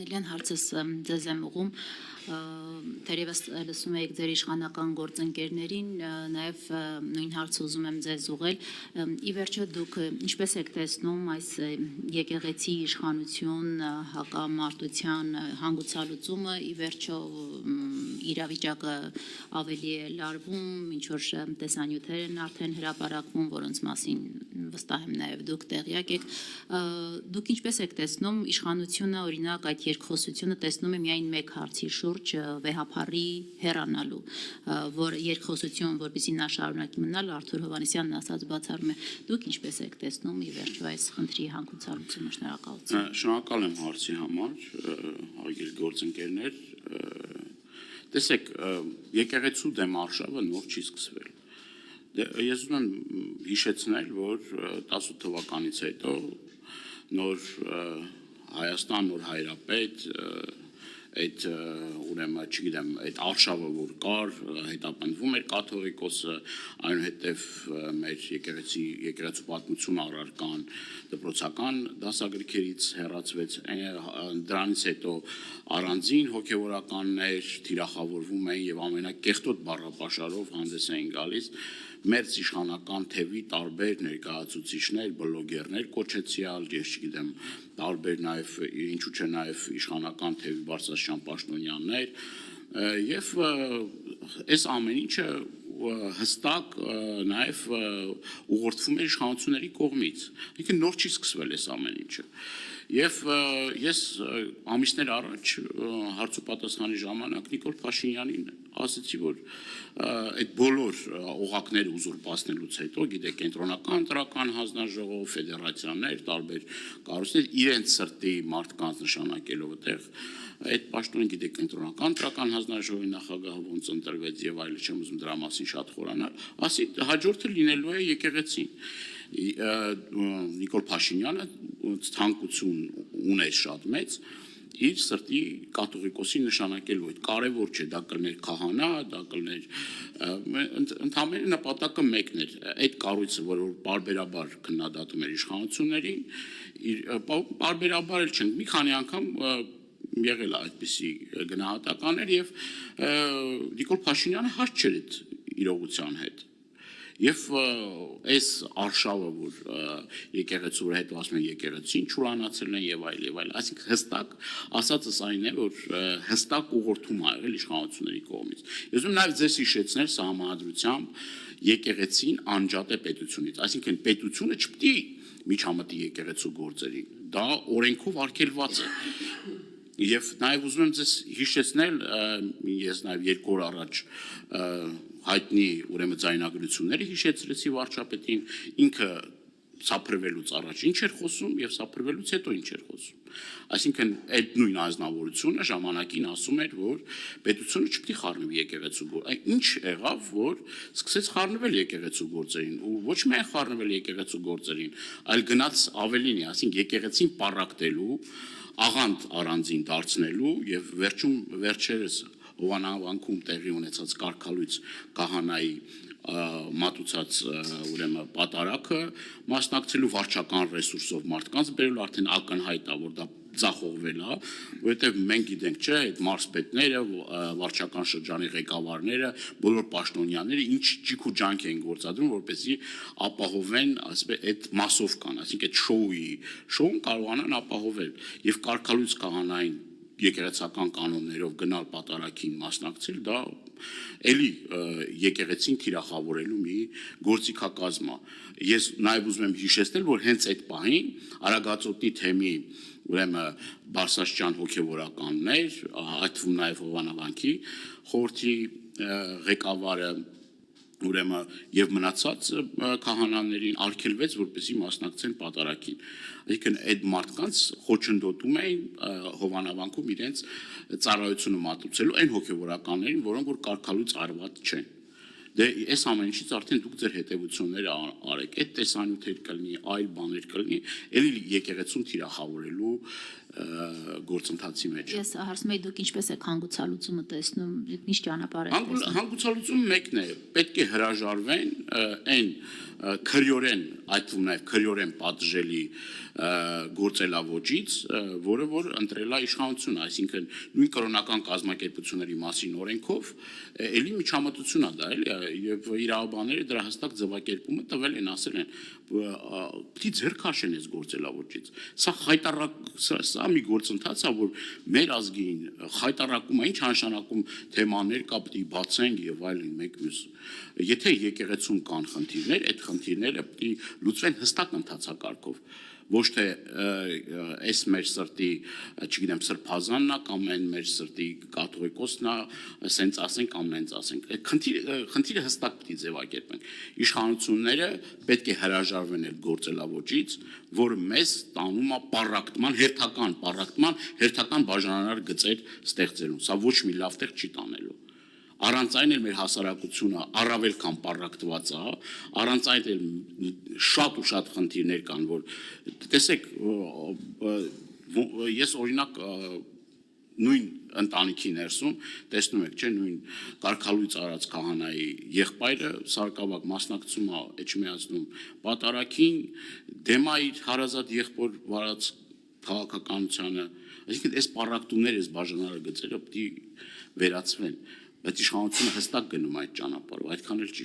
Դանիելյան, հարցս ձեզ եմ ուղում, թերևս լսում եք ձեր իշխանական գործընկերներին, նաև նույն հարցը ուզում եմ ձեզ ուղղել, ի վերջո դուք ինչպես եք տեսնում այս եկեղեցի իշխանություն, հակամարտության հանգուցալուծումը, ի վերջո իրավիճակը ավելի է լարվում, ինչ որ տեսանյութեր են արդեն հրապարակվում, որոնց մասին վստահ եմ նաև դուք տեղյակ եք, դուք ինչպես եք տեսնում իշխանությունը, օրինակ այդ երկխոսությունը տեսնում է միայն մեկ հարցի շուրջ վեհափառի հեռանալու, որ երկխոսություն, որպեսզի նա շարունակի մնալ, Արթուր Հովհաննիսյանն ասած բացառում է, դուք ինչպես եք տեսնում ի վերջո այս խնդրի հանգուցալուծումը, շնորհակալություն։ Շնորհակալ եմ հարցի համար, հարգելի գործընկերներ, տեսեք, եկեղեցու դեմ արշավը նոր չի սկսվել։ Ես ուզում եմ հիշեցնել, որ 18 թվականից հետո նոր Հայաստան, նոր հայրապետ, այդ ուրեմն, չգիտեմ, այդ արշավը որ կար, հետապնդվում էր կաթողիկոսը, այնուհետև մեր եկեղեցու պատմություն առարկան դպրոցական դասագրքերից հեռացվեց, դրանից հետո առանձին հոգևորականներ թիրախավորվում էին եւ ամենակեղտոտ բառապաշարով հանդես էին գալիս մեր իշխանական թևի տարբեր ներկայացուցիչներ, բլոգերներ կոչեցյալ, ես չգիտեմ, տարբեր նաև ինչու՞ չէ նաև իշխանական թևի բարձրաստիճան պաշտոնյաներ, եւ այս ամեն ինչը հստակ նաև ուղղորդվում է իշխանությունների կողմից։ Ինքը նոր չի սկսվել այս ամեն ինչը։ Եվ ես ամիսներ առաջ հարցոպատասխանի ժամանակ Նիկոլ Փաշինյանին ասացի, որ այդ բոլոր օղակները ուզուրպացնելուց հետո, գիտեք, կենտրոնական ընտրական հանձնաժողով, ֆեդերացիաներ, տարբեր կառույցներ իրենց սրտի մարդկանց նշանակելով այդտեղ այդ պաշտոնը, գիտեք, կենտրոնական ընտրական հանձնաժողովի նախագահը ոնց ընտրվեց եւ այլն, չեմ ուզում դրա մասին շատ խորանալ, ասի հաջորդը լինելու է եկեղեցին։ Նիկոլ Փաշինյանը ցանկություն ուներ շատ մեծ իր սրտի կաթողիկոսի նշանակելու այդ կարևոր չէ, դա կլներ քահանա, դա կլներ ընդհանրապես նպատակը մեկն էր, այդ կառույցը, որ բարբերաբար քննադատում էր իշխանություններին, բարբերաբար էլ չենք, մի քանի անգամ եղել է այդպիսի գնահատականներ եւ Նիկոլ Փաշինյանը հաշտ չէր այդ իրողության հետ։ Եվ այս արշավը, որ եկեղեցու վրա հետո ասում են եկեղեցին չուրանացել են եւ այլ, այսինքն հստակ ասածս այն է, որ հստակ ուղղորդում ա եղել իշխանությունների կողմից։ Ես ուզում նաեւ ձեզ հիշեցնել սահմանադրությամբ եկեղեցին անջատ է պետությունից, այսինքն պետությունը չպետք է միջամտի եկեղեցու գործերին, դա օրենքով արգելված է։ Եվ նաև ուզում եմ ձեզ հիշեցնել, ես նաև 2 օր առաջ հայտնի ուրեմն ձայնագրությունները հիշեցրեցի վարչապետին, ինքը սափրվելուց առաջ ինչ էր խոսում եւ սափրվելուց հետո ինչ էր խոսում։ Այսինքն այդ նույն ազնվորությունը ժամանակին ասում էր, որ պետությունը չպետք է խառնվի եկեղեցու գործերին։ Ինչ եղավ, որ սկսեց խառնվել եկեղեցու գործերին ու ոչ միայն խառնվել եկեղեցու գործերին, այլ գնաց ավելին, այսինքն եկեղեցին պառակտելու, աղանդ առանձին դարձնելու եւ վերջերս Հովանանքում տեղի ունեցած կարգալույց քահանայի մատուցած ուրեմն պատարակը մասնակցելու վարչական ռեսուրսով մարդկանց բերելու արդեն ակնհայտ է, որ դա ձախողվել է, որովհետև մենք գիտենք, չէ, այդ մարզպետները, վարչական շրջանի ղեկավարները, բոլոր պաշտոնյաները ինչ ջիք ու ջանք են գործադրում, որպեսզի ապահովեն, ասես, այդ մասովկան, այսինքն այդ շոուն կարողանան ապահովել եւ կարգալույց քահանային եկեղեցական կանոններով գնալ պատարակին մասնակցել, դա էլի եկեղեցին թիրախավորելու մի գործիքակազմ է։ Ես նաև ուզում եմ հիշեցնել, որ հենց այդ պահին Արագածոտնի թեմի ուրեմն բարձրաստիճան հոգևորականներ, այդ թվում նաև Հովանանքի խորհրդի ղեկավարը ուրեմն եւ մնացած քահանաներին արգելվեց, որպեսզի մասնակցեն պատարակին։ Այսինքն այդ մարդկանց խոչընդոտում էին Հովանանքում իրենց ծառայությունը մատուցելու այն հոգևորականներին, որոնք որ կարգալույց արված չեն։ Դե այս ամեն ինչից արդեն դուք ձեր հետևությունները արեք, այդ տեսանյութեր կլինի, այլ բաներ կլինի, էլի եկեղեցուն թիրախավորելու գործընթացի մեջ։ Ես հարցում եմ դուք ինչպես եք հանգուցալուծումը տեսնում, ինչ ճանապարհ եք տեսնում։ Հանգուցալուծումը մեկն է, պետք է հրաժարվեն այն քրյորեն, այդ թվում նաև քրյորեն պատժելի գործելավոճից, որը որ ընտրել է իշխանությունը, այսինքն նույն կրոնական կազմակերպությունների մասին օրենքով էլի միջամտություն է դա, էլի, եւ իրավաբանները դրա հստակ ձևակերպումը տվել են, ասել են, պիտի ձեռք քաշեն այս գործելավոճից։ Սա խայտարակ, սա մի գործընթաց է, որ մեր ազգին խայտարակում է, ինչ նշանակում թեմաներ կա, պիտի բացենք եւ այլն մեկ մյուս։ Եթե եկեղեցում կան խնդիրներ, այդ խնդիրները պիտի լուծվեն հստակ ընթացակարգով, ոչ թե այս մեր սրտի, չգիտեմ, սրբազանն է կամ այն մեր սրտի կաթողիկոսն է, ասենց ասենք կամ նենց ասենք։ Այդ խնդիրը հստակ պիտի ձևակերպենք։ Իշխանությունները պետք է հրաժարվեն այդ գործելավոճից, որը մեզ տանում է պառակտման, հերթական բաժանանար գծեր ստեղծելու։ Սա ոչ մի լավ տեղ չի տանելու։ Առանց այն էլ մեր հասարակությունը առավել քան պառակտված է, առանց այն էլ շատ ու շատ խնդիրներ կան, որ տեսեք, ես օրինակ նույն ընտանիքի ներսում տեսնում եք, չէ, նույն Կարգալույծ արած քահանայի եղբայրը Սարգսակ մասնակցում է Էջմիածնում պատարագին, դեմ է իր հարազատ եղբոր վարած քաղաքականությանը, այսինքն այս պառակտումները, այս բաժանարար գծերը պետք է վերացվեն, բայց իշխանությունը հստակ գնում այդ ճանապարհով, այդքան էլ չի